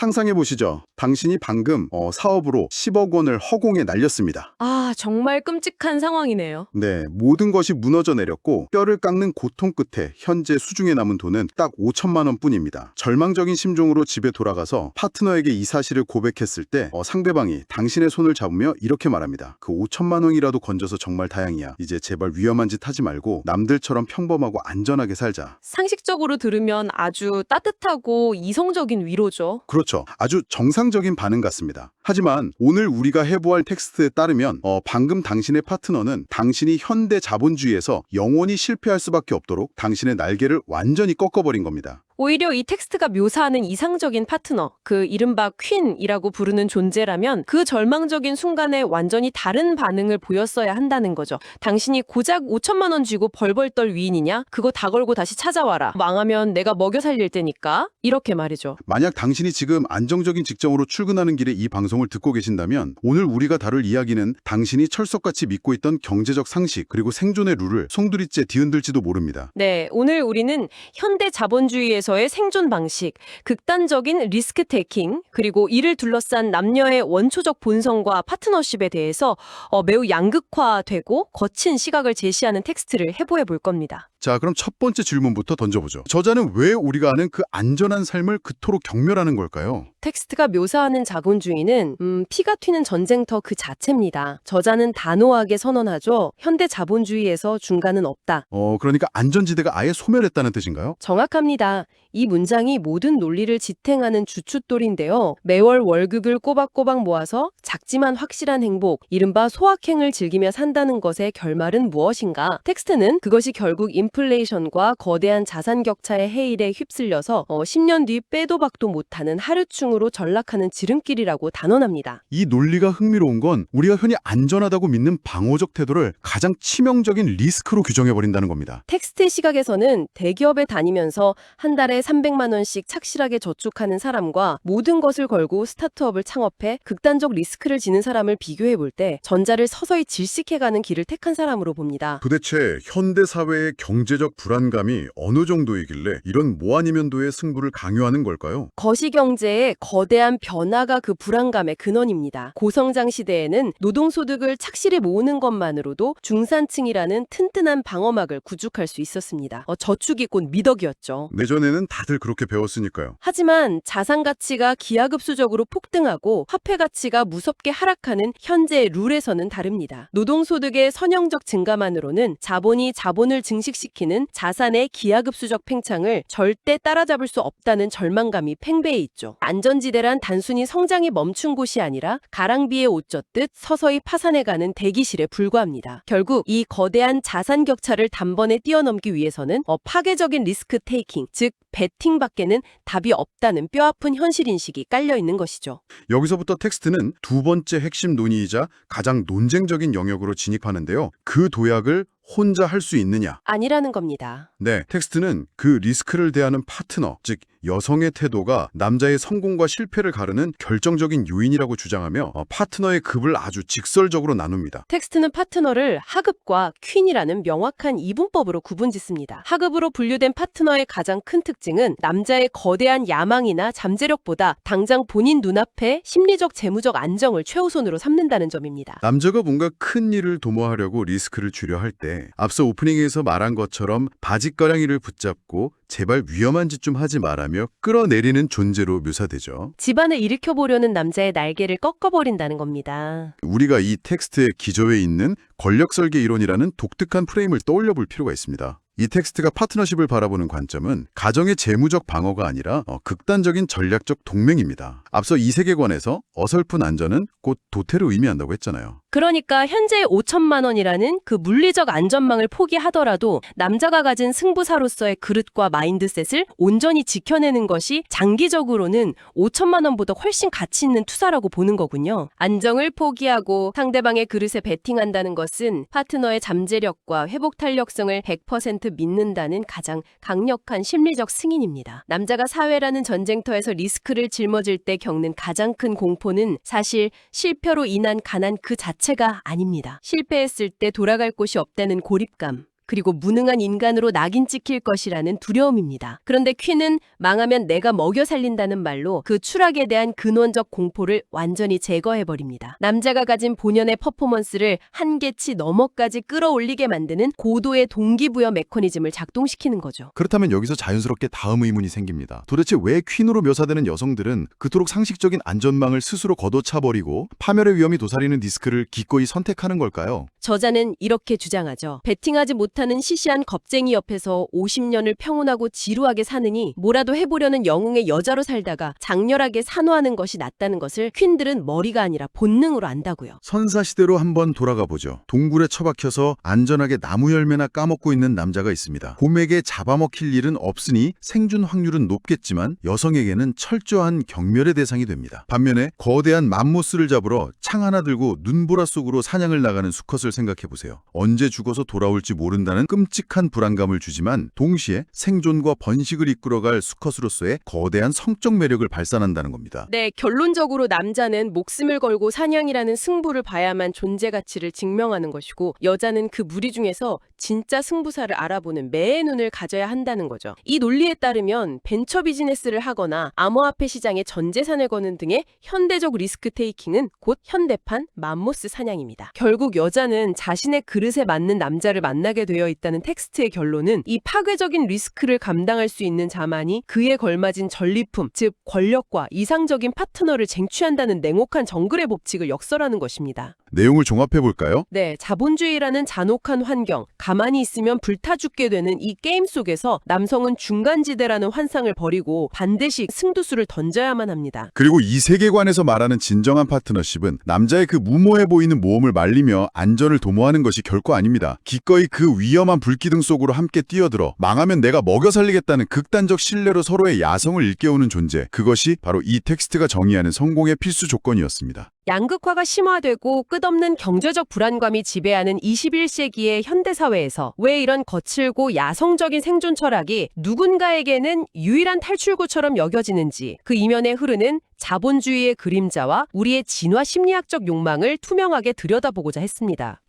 상상해 보시죠. 당신이 방금 사업으로 10억 원을 허공에 날렸습니다. 아, 정말 끔찍한 상황이네요. 네, 모든 것이 무너져 내렸고 뼈를 깎는 고통 끝에 현재 수중에 남은 돈은 딱 5천만 원뿐입니다. 절망적인 심정으로 집에 돌아가서 파트너에게 이 사실을 고백했을 때 상대방이 당신의 손을 잡으며 이렇게 말합니다. 그 5천만 원이라도 건져서 정말 다행이야. 이제 제발 위험한 짓 하지 말고 남들처럼 평범하고 안전하게 살자. 상식적으로 들으면 아주 따뜻하고 이성적인 위로죠. 그렇죠. 아주 정상적인 반응 같습니다. 하지만 오늘 우리가 해부할 텍스트에 따르면 방금 당신의 파트너는 당신이 현대 자본주의에서 영원히 실패할 수밖에 없도록 당신의 날개를 완전히 꺾어버린 겁니다. 오히려 이 텍스트가 묘사하는 이상적인 파트너, 그 이른바 퀸이라고 부르는 존재라면 그 절망적인 순간에 완전히 다른 반응을 보였어야 한다는 거죠. 당신이 고작 5천만 원 쥐고 벌벌 떨 위인이냐? 그거 다 걸고 다시 찾아와라. 망하면 내가 먹여 살릴 테니까. 이렇게 말이죠. 만약 당신이 지금 안정적인 직장으로 출근하는 길에 이 방송을 듣고 계신다면 오늘 우리가 다룰 이야기는 당신이 철석같이 믿고 있던 경제적 상식 그리고 생존의 룰을 송두리째 뒤흔들지도 모릅니다. 네, 오늘 우리는 현대 자본주의에서의 생존 방식, 극단적인 리스크 테이킹, 그리고 이를 둘러싼 남녀의 원초적 본성과 파트너십에 대해서 매우 양극화되고 거친 시각을 제시하는 텍스트를 해부해 볼 겁니다. 자, 그럼 첫 번째 질문부터 던져보죠. 저자는 왜 우리가 아는 그 안전한 삶을 그토록 경멸하는 걸까요? 텍스트가 묘사하는 자본주의는 피가 튀는 전쟁터 그 자체입니다. 저자는 단호하게 선언하죠. 현대 자본주의에서 중간은 없다. 그러니까 안전지대가 아예 소멸했다는 뜻인가요? 정확합니다. 이 문장이 모든 논리를 지탱하는 주춧돌인데요. 매월 월급을 꼬박꼬박 모아서 작지만 확실한 행복, 이른바 소확행을 즐기며 산다는 것의 결말은 무엇인가? 텍스트는 그것이 결국 인플레이션과 거대한 자산 격차의 해일에 휩쓸려서 10년 뒤 빼도 박도 못하는 하류층으로 전락하는 지름길이라고 단언합니다. 이 논리가 흥미로운 건 우리가 흔히 안전하다고 믿는 방어적 태도를 가장 치명적인 리스크로 규정해버린다는 겁니다. 텍스트의 시각에서는 대기업에 다니면서 한 달에 300만 원씩 착실하게 저축하는 사람과 모든 것을 걸고 스타트업을 창업해 극단적 리스크를 지는 사람을 비교해 볼 때 전자를 서서히 질식해가는 길을 택한 사람으로 봅니다. 도대체 현대 사회의 경제적 불안감이 어느 정도이길래 이런 뭐 아니면도의 승부를 강요하는 걸까요? 거시경제의 거대한 변화가 그 불안감의 근원입니다. 고성장 시대에는 노동소득을 착실히 모으는 것만으로도 중산층이라는 튼튼한 방어막을 구축할 수 있었습니다. 저축이 곧 미덕이었죠. 내전에는 다들 그렇게 배웠으니까요. 하지만 자산 가치가 기하급수적으로 폭등하고 화폐 가치가 무섭게 하락하는 현재의 룰에서는 다릅니다. 노동소득의 선형적 증가만으로는 자본이 자본을 증식시키는 자산의 기하급수적 팽창을 절대 따라잡을 수 없다는 절망감이 팽배해 있죠. 안전지대란 단순히 성장이 멈춘 곳이 아니라 가랑비에 옷 젖듯 서서히 파산해가는 대기실에 불과합니다. 결국 이 거대한 자산 격차를 단번에 뛰어넘기 위해서는 파괴적인 리스크 테이킹, 즉 베팅밖에는 답이 없다는 뼈아픈 현실인식이 깔려있는 것이죠. 여기서부터 텍스트는 두 번째 핵심 논의이자 가장 논쟁적인 영역으로 진입하는데요. 그 도약을 혼자 할 수 있느냐? 아니라는 겁니다. 네, 텍스트는 그 리스크를 대하는 파트너, 즉 여성의 태도가 남자의 성공과 실패를 가르는 결정적인 요인이라고 주장하며 파트너의 급을 아주 직설적으로 나눕니다. 텍스트는 파트너를 하급과 퀸이라는 명확한 이분법으로 구분짓습니다. 하급으로 분류된 파트너의 가장 큰 특징은 남자의 거대한 야망이나 잠재력보다 당장 본인 눈앞에 심리적 재무적 안정을 최우선으로 삼는다는 점입니다. 남자가 뭔가 큰 일을 도모하려고 리스크를 줄여 할 때 앞서 오프닝에서 말한 것처럼 바짓가랑이를 붙잡고 제발 위험한 짓 좀 하지 말라며 끌어내리는 존재로 묘사되죠. 집안을 일으켜보려는 남자의 날개를 꺾어버린다는 겁니다. 우리가 이 텍스트의 기저에 있는 권력설계 이론이라는 독특한 프레임을 떠올려 볼 필요가 있습니다. 이 텍스트가 파트너십을 바라보는 관점은 가정의 재무적 방어가 아니라 극단적인 전략적 동맹입니다. 앞서 이 세계관에서 어설픈 안전은 곧 도태를 의미한다고 했잖아요. 그러니까 현재 5천만 원이라는 그 물리적 안전망을 포기하더라도 남자가 가진 승부사로서의 그릇과 마인드셋을 온전히 지켜내는 것이 장기적으로는 5천만 원보다 훨씬 가치 있는 투자라고 보는 거군요. 안정을 포기하고 상대방의 그릇에 베팅한다는 것은 파트너의 잠재력과 회복 탄력성을 100% 믿는다는 가장 강력한 심리적 승인입니다. 남자가 사회라는 전쟁터에서 리스크를 짊어질 때 겪는 가장 큰 공포는 사실 실패로 인한 가난 그 자체가 아닙니다. 실패했을 때 돌아갈 곳이 없다는 고립감. 그리고 무능한 인간으로 낙인 찍힐 것이라는 두려움입니다. 그런데 퀸은 망하면 내가 먹여 살린다는 말로 그 추락에 대한 근원적 공포를 완전히 제거해버립니다. 남자가 가진 본연의 퍼포먼스를 한계치 너머까지 끌어올리게 만드는 고도의 동기부여 메커니즘을 작동시키는 거죠. 그렇다면 여기서 자연스럽게 다음 의문이 생깁니다. 도대체 왜 퀸으로 묘사되는 여성들은 그토록 상식적인 안전망을 스스로 걷어차버리고 파멸의 위험이 도사리는 리스크를 기꺼이 선택하는 걸까요? 저자는 이렇게 주장하죠. 베팅하지 못하는 시시한 겁쟁이 옆에서 50년을 평온하고 지루하게 사느니 뭐라도 해보려는 영웅의 여자로 살다가 장렬하게 산화하는 것이 낫다는 것을 퀸들은 머리가 아니라 본능으로 안다고요. 선사시대로 한번 돌아가 보죠. 동굴에 처박혀서 안전하게 나무 열매나 까먹고 있는 남자가 있습니다. 곰에게 잡아먹힐 일은 없으니 생존 확률은 높겠지만 여성에게는 철저한 경멸의 대상이 됩니다. 반면에 거대한 맘모스를 잡으러 창 하나 들고 눈보라 속으로 사냥을 나가는 수컷을 생각해보세요. 언제 죽어서 돌아올지 모른다는 끔찍한 불안감을 주지만 동시에 생존과 번식을 이끌어갈 수컷으로서의 거대한 성적 매력을 발산한다는 겁니다. 네, 결론적으로 남자는 목숨을 걸고 사냥이라는 승부를 봐야만 존재 가치를 증명하는 것이고 여자는 그 무리 중에서 진짜 승부사를 알아보는 매의 눈을 가져야 한다는 거죠. 이 논리에 따르면 벤처 비즈니스를 하거나 암호화폐 시장에 전 재산을 거는 등의 현대적 리스크 테이킹은 곧 현대판 맘모스 사냥입니다. 결국 여자는 자신의 그릇에 맞는 남자를 만나게 되어 있다는 텍스트의 결론은 이 파괴적인 리스크를 감당할 수 있는 자만이 그에 걸맞은 전리품, 즉 권력과 이상적인 파트너를 쟁취한다는 냉혹한 정글의 법칙을 역설하는 것입니다. 내용을 종합해볼까요? 네, 자본주의라는 잔혹한 환경, 가만히 있으면 불타 죽게 되는 이 게임 속에서 남성은 중간지대라는 환상을 버리고 반드시 승두수를 던져야만 합니다. 그리고 이 세계관에서 말하는 진정한 파트너십은 남자의 그 무모해 보이는 모험을 말리며 안전을 도모하는 것이 결코 아닙니다. 기꺼이 그 위험한 불기둥 속으로 함께 뛰어들어 망하면 내가 먹여 살리겠다는 극단적 신뢰로 서로의 야성을 일깨우는 존재, 그것이 바로 이 텍스트가 정의하는 성공의 필수 조건이었습니다. 양극화가 심화되고 끝없는 경제적 불안감이 지배하는 21세기의 현대사회에서 왜 이런 거칠고 야성적인 생존 철학이 누군가에게는 유일한 탈출구처럼 여겨지는지 그 이면에 흐르는 자본주의의 그림자와 우리의 진화 심리학적 욕망을 투명하게 들여다보고자 했습니다.